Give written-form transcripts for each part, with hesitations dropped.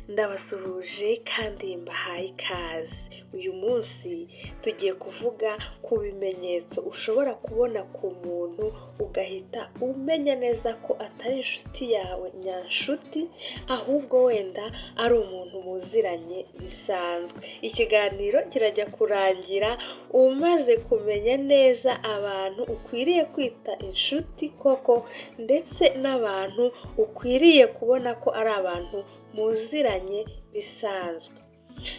Ndabasuhuje kandi mbahaye ikaze. Uyu munsi tugiye kuvuga ku bimenyetso ushobora kubona ku muntu ugahita umenya neza ko atari inshuti yawe nyanshuti, ahubwo wenda ari umuntu muziranye bisanzwe. Ikiganiro kirajya kurangira umaze kumenya neza abantu ukwiriye kwita inshuti koko, ndetse n'abantu ukwiriye kubona ko ari abantu muziranye bisanzwe.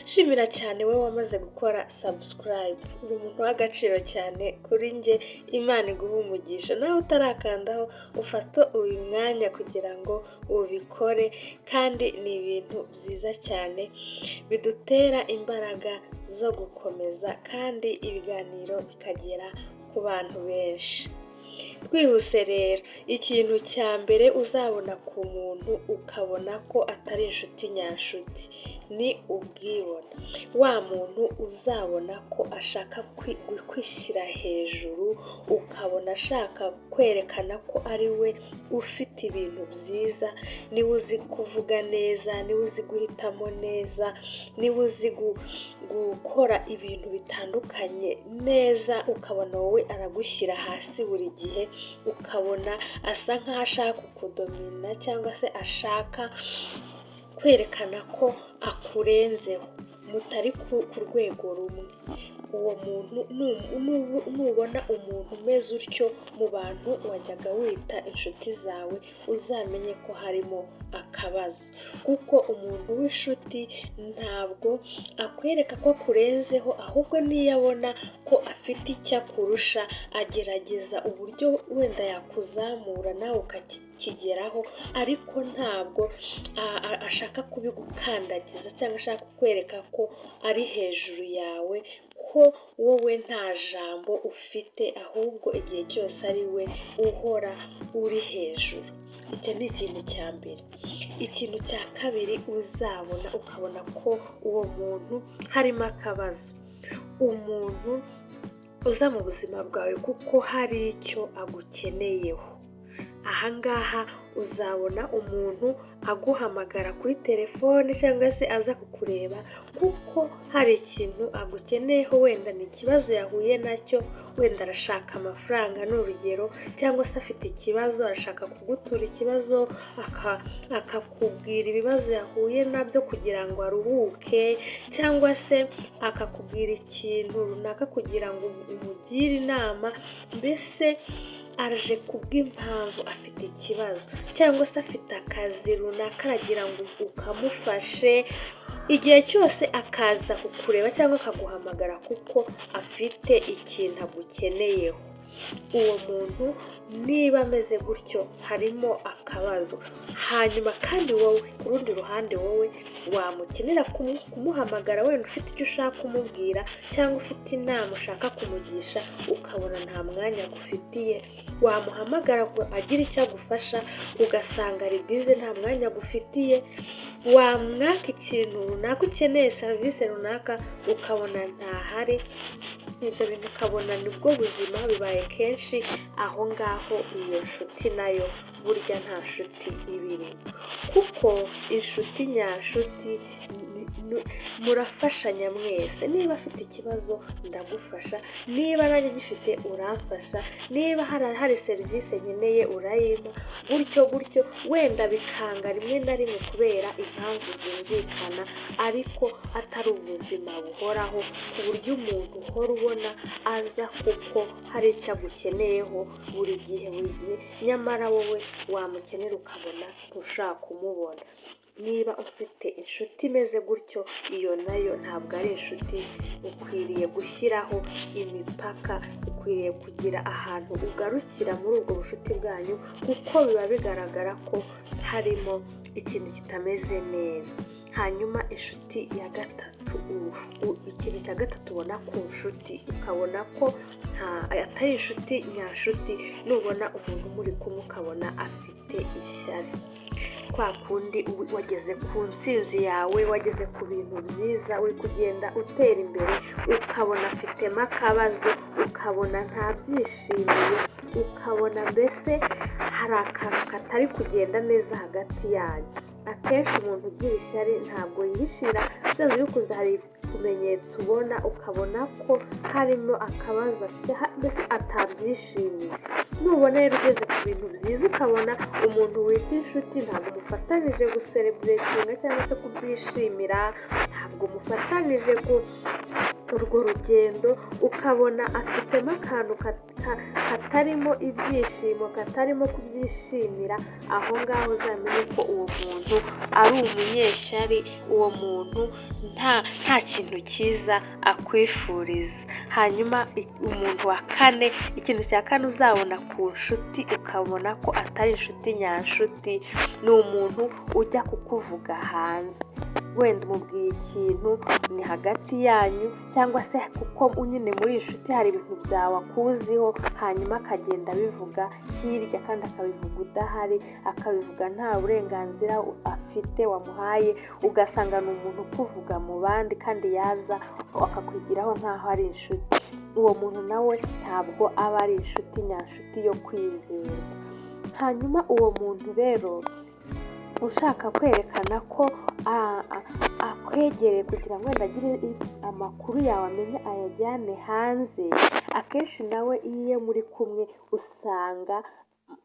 Shimira cyane we wamaze gukora subscribe, uri umuntu w'agaciro cyane kuri njye, Imana iguhe umugisha. Nawe utarakandaho ufate uyu mwanya kugira ngo ubikore, kandi ni ibintu byiza cyane bidutera imbaraga zo gukomeza, kandi ibiganiro bikagera ku bantu benshi. Twihuse rero, ikintu cya mbere uzabona ku muntu ukabona ko atari inshuti nyanshuti ni ubwibone. Wa muntu uzabona ko ashaka kwishyira hejuru, ukabona ashaka kwerekana ko ari we ufite ibintu byiza, niwe uzi kuvuga neza, niwe uzi guhitamo neza, niwe uzi gukora ibintu bitandukanye neza, ukabona wowe aragushyira hasi buri gihe, ukabona asa nk'aho ashaka kukudomina cyangwa se ashaka kwerekana ko akurenzeho, mutari ku rwego rumwe. Uwo muntu nubona umuntu umeze utyo mu bantu wajyaga wita inshuti zawe, uzamenye ko harimo akabazo, kuko umuntu w'inshuti ntabwo akwereka ko akurenzeho, ahubwo niyo abona ko afite icyo akurusha agerageza uburyo wenda yakuzamura nawe ukakigeraho, ariko ntabwo ashaka kubigukandagiza cyangwa ashaka kukwereka ko ari hejuru yawe, ko wowe nta jambo ufite, ahubwo igihe cyose ari we uhora uri hejuru. Icyo ni ikintu cya mbere. Ikintu cya kabiri uzabona ukabona ko uwo muntu harimo akabazo, umuntu uza mu buzima bwawe kuko hari icyo agukeneyeho. Ahangaha uzabona umuntu aguhamagara kuri telefone cyangwa se aza kukureba kuko hari ikintu agukeneyeho, wenda ni ikibazo yahuye nacyo, wenda arashaka amafaranga ni urugero, cyangwa se afite ikibazo arashaka kugutura ikibazo, akakubwira ibibazo yahuye nabyo kugira ngo aruhuke, cyangwa se akakubwira ikintu runaka kugira ngo umugire inama, mbese aje kubw'impamvu afite ikibazo, cyangwa se afite akazi runaka aragira ngo ukamufashe. Igihe cyose akaza kukureba cyangwa akaguhamagara kuko afite ikintu agukeneyeho. Uwo muntu niba ameze gutyo harimo akabazo. Hanyuma kandi wowe ku rundi ruhande, wowe wamukenera kumuhamagara wenda ufite icyo ushaka kumubwira, cyangwa ufite inama ushaka kumugisha, ukabona nta mwanya agufitiye, wamuhamagara ngo agire icyo agufasha, ugasanga ari bize nta mwanya agufitiye. Wamwaka ikintu runaka ukeneye, serivisi runaka, ukabona ntahari. Ibyo bintu ukabona nibwo buzima bibaye kenshi, aho ngaho iyo nshuti nayo burya nta nshuti ibiri, kuko inshuti nyanshuti murafashanya mwese. Niba afite ikibazo ndagufasha, niba nanjye gifite uramfasha, niba hari serivisi nkeneye urayimpa, gutyo gutyo. Wenda bikanga rimwe na rimwe kubera impamvu zumvikana, ariko atari ubuzima buhoraho ku buryo umuntu uhora ubona aza kuko hari icyo agukeneyeho buri gihe, nyamara wowe wamukenera ukabona ntushaka kumubona. Niba ufite inshuti imeze gutyo, iyo nayo ntabwo ari inshuti. Ukwiriye gushyiraho imipaka, ukwiriye kugira ahantu ugarukira muri ubwo bucuti bwanyu, kuko biba bigaragara ko harimo ikintu kitameze neza. Hanyuma inshuti ya gatatu, ikintu cya gatatu ubona ku nshuti ukabona ko atari inshuti nyanshuti, nubona umuntu muri kumwe ukabona afite ishyari. Kwa kundi wageze ku ntsinzi yawe, wageze ku bintu byiza, uri kugenda utera imbere, ukabona afitemo akabazo, ukabona ntabyishimiye, ukabona mbese hari akantu katari kugenda neza hagati yanyu. akenshi umuntu ugira ishyari ntabwo yihishira, byanze bikunze hari utumenyetso ubona ukabona ko harimo akabazo afite, mbese atabyishimiye. Nubona rero ugeze ku bintu byiza ukabona umuntu wita inshuti ntabwo mufatanije gusereburetinga cyangwa se kubyishimira, ntabwo mufatanije urwo rugendo, ukabona afitemo akantu katarimo ibyishimo, katarimo kubyishimira, aho ngaho uzamenye ko uwo muntu ari umunyeshyari, uwo muntu nta kintu cyiza akwifuriza. Hanyuma umuntu wa kane, ikintu cya kane uzabona ku nshuti ukabona ko atari inshuti nyanshuti, ni umuntu ujya kukuvuga hanze. Wenda umubwiye ikintu ni hagati yanyu, cyangwa se kuko nyine muri inshuti hari ibintu byawe akuziho, hanyuma akagenda abivuga hirya kandi akabivuga udahari, akabivuga nta burenganzira afite wamuhaye, ugasanga ni umuntu ukuvuga mu bandi kandi yaza akakwigiraho nk'aho ari inshuti. Uwo muntu nawe ntabwo aba ari inshuti nyanshuti yo kwizera. Hanyuma uwo muntu rero ushaka kwerekana ko akwegereye kugira ngo wenda agire amakuru yawe amenye ayajyane hanze, akenshi nawe iyo muri kumwe usanga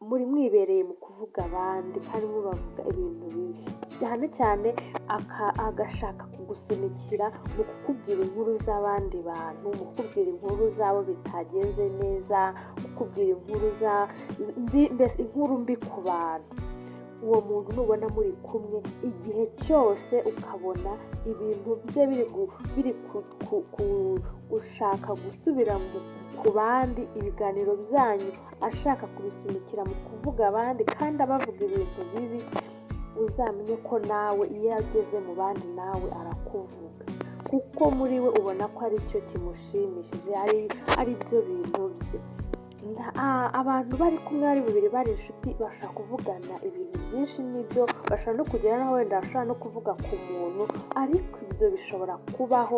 muri mwibereye mu kuvuga abandi kandi mubavuga ibintu bibi, cyane cyane agashaka kugusunikira mu kukubwira inkuru z'abandi bantu, mu kukubwira inkuru z'abo bitagenze neza, kukubwira mbese inkuru mbi ku bantu. Uwo muntu nubona muri kumwe igihe cyose ukabona ibintu bye biri gushaka gusubira ku bandi, ibiganiro byanyu ashaka kubisunikira mu kuvuga abandi kandi abavuga ibintu bibi, uzamenye ko nawe iyo ageze mu bandi nawe arakuvuga, kuko muri we ubona ko ari cyo kimushimishije, ari byo bintu bye. Abantu bari kumwe ari babiri bari inshuti bashaka kuvugana ibintu byinshi n'ibyo, bashobora no kugera naho wenda bashobora no kuvuga ku muntu, ariko ibyo bishobora kubaho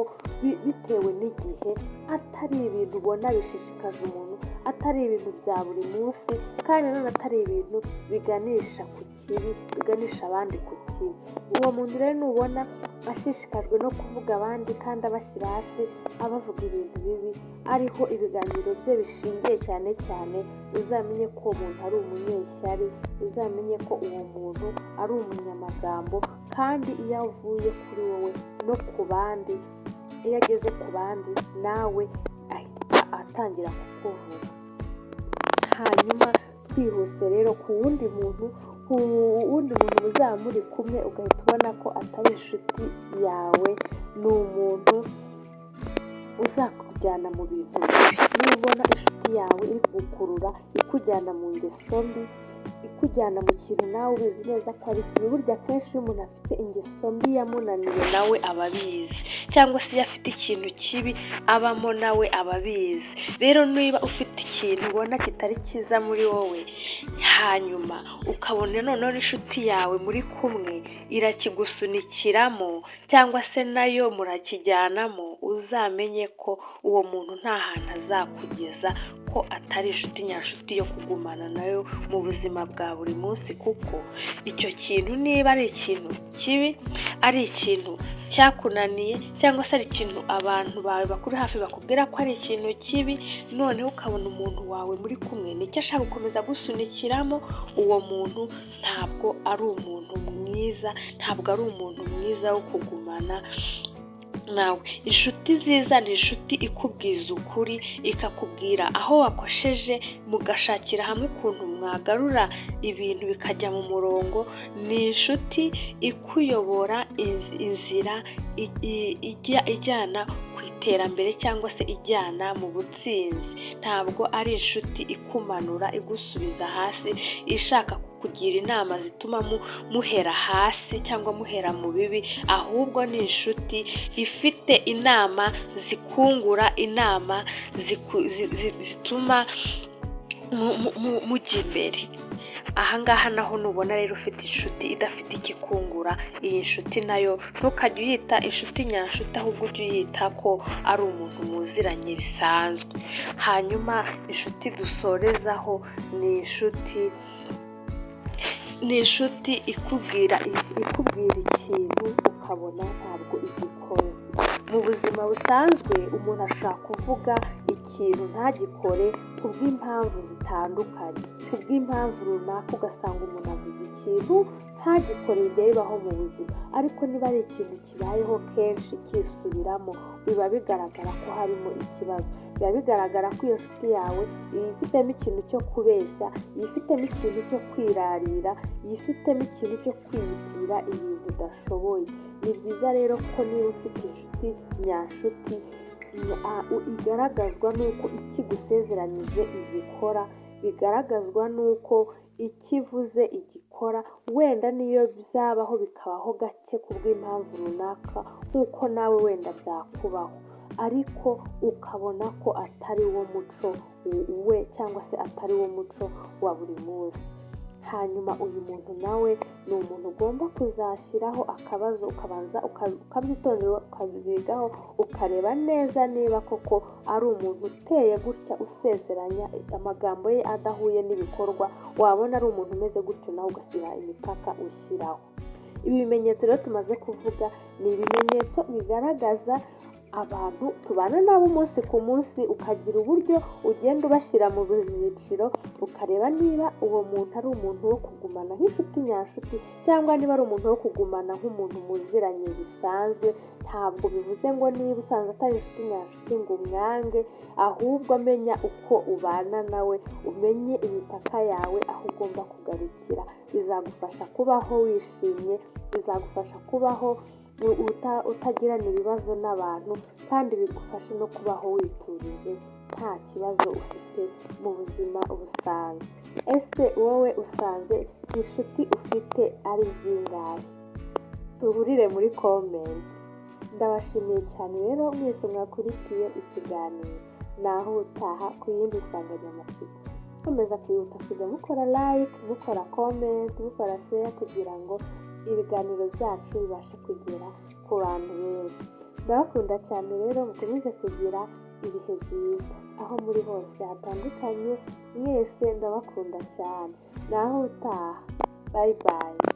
bitewe n'igihe, atari ibintu ubona bishishikaje umuntu, atari ibintu bya buri munsi, kandi nanone atari ibintu biganisha ku kibi, biganisha abandi ku kibi. Uwo muntu rero nubona ashishikajwe no kuvuga abandi kandi abashyira hasi, abavuga ibintu bibi, ariho ibiganiro bye bishingiye cyane cyane, uzamenye ko uwo muntu ari umunyeshyari, uzamenye ko uwo muntu ari umunyamagambo, kandi iyo avuye kuri wowe no ku bandi, iyo ageze ku bandi nawe ahita atangira kukuvuga. Hanyuma twihuse rero ku wundi muntu muzaba muri kumwe ugahita ubona ko atari inshuti yawe, ni umuntu uzakujyana mu bintu bibi. Niba ubona inshuti yawe iri kugukurura ikujyana mu ngeso mbi, ikujyana mu kintu nawe ubizi neza ko ari kibi, burya akenshi iyo umuntu afite ingeso mbi yamunaniye nawe aba abizi, cyangwa se iyo afite ikintu kibi abamo nawe aba abizi. Rero niba ufite ikintu ubona kitari cyiza muri wowe, hanyuma ukabona noneho n'inshuti yawe muri kumwe irakigusunikiramo, cyangwa se nayo murakijyanamo, uzamenye ko uwo muntu nta hantu azakugeza, ko atari inshuti nyanshuti yo kugumana nayo mu buzima bwa buri munsi. Kuko icyo kintu niba ari ikintu kibi, ari ikintu cyakunaniye, cyangwa se ari ikintu abantu bawe bakuri hafi bakubwira ko ari ikintu kibi, noneho ukabona umuntu wawe muri kumwe nicyo ashaka gukomeza gusunikiramo, uwo muntu ntabwo ari umuntu mwiza, ntabwo ari umuntu mwiza wo kugumana nawe. Inshuti nziza ni inshuti ikubwiza ukuri, ikakubwira aho wakosheje, mugashakira hamwe ukuntu mwagarura ibintu bikajya mu murongo. Ni inshuti ikuyobora inzira ijyana ku iterambere, cyangwa se ijyana mu butsinzi. Ntabwo ari inshuti ikumanura igusubiza hasi, ishaka kugira inama zituma muhera hasi cyangwa muhera mu bibi, ahubwo ni inshuti ifite inama zikungura, inama zituma mujya imbere. Ahangaha naho nubona rero ufite inshuti idafite ikikungura, iyi nshuti nayo ntukajye uyita inshuti nyanshuti, ahubwo ujye uyita ko ari umuntu muziranye bisanzwe. Hanyuma inshuti dusorezaho ni inshuti ni inshuti ikubwira ikintu ukabona ntabwo igikoze. Mu buzima busanzwe umuntu ashobora kuvuga ikintu ntagikore ku bw'impamvu zitandukanye, ku bw'impamvu runaka ugasanga umuntu avuze ikintu ntagikore. Bijya bibaho mu buzima, ariko niba ari ikintu kibayeho kenshi kisubiramo, biba bigaragara ko harimo ikibazo. Biba bigaragara ko iyo nshuti yawe yifitemo ikintu cyo kubeshya, yifitemo ikintu cyo kwirarira, yifitemo ikintu cyo kwiyitirira ibintu udashoboye. Ni byiza rero ko niba ufite inshuti nyanshuti, igaragazwa n'uko ikigusezeranyije igikora, bigaragazwa n'uko ikivuze igikora. Wenda niyo byabaho bikabaho gake ku bw'impamvu runaka, nk'uko nawe wenda byakubaho, ariko ukabona ko atari wo muco we, cyangwa se atari wo muco wa buri munsi. Hanyuma uyu muntu nawe ni umuntu ugomba kuzashyiraho akabazo, ukabanza ukabyitondera, ukabyigaho, ukareba neza niba koko ari umuntu uteye gutya usezeranya amagambo ye adahuye n'ibikorwa. Wabona ari umuntu umeze gutyo, nawe ugashyira imipaka ushyiraho. Ibi bimenyetso rero tumaze kuvuga ni ibimenyetso bigaragaza abantu tubana nabo umunsi ku munsi, ukagira uburyo ugenda ubashyira mu byiciro, ukareba niba uwo muntu ari umuntu wo kugumana nk'inshuti nyanshuti, cyangwa niba ari umuntu wo kugumana nk'umuntu muziranye bisanzwe. Ntabwo bivuze ngo niba usanze atari inshuti nyanshuti ngo umwange, ahubwo amenya uko ubana nawe, umenye imipaka yawe aho ugomba kugarukira. Bizagufasha kubaho wishimye, bizagufasha kubaho utagirana ibibazo n'abantu, kandi bigufashe no kubaho witurije nta kibazo ufite mu buzima busanzwe. Ese wowe usanze inshuti ufite ari zingahe? Duhurire muri comment. Ndabashimiye cyane rero mwese mwakurikiye ikiganiro. Naho utaha ku yindi nsanganyamatsiko. Komeza kwibuka kujya mukora like, mukora comment, mukora share, kugira ngo ibiganiro byacu bibashe kugera ku bantu benshi. Ndabakunda cyane rero, mukomeze kugira ibihe byiza aho muri hose hatandukanye. Mwese ndabakunda cyane. Naho utaha. Bye bye.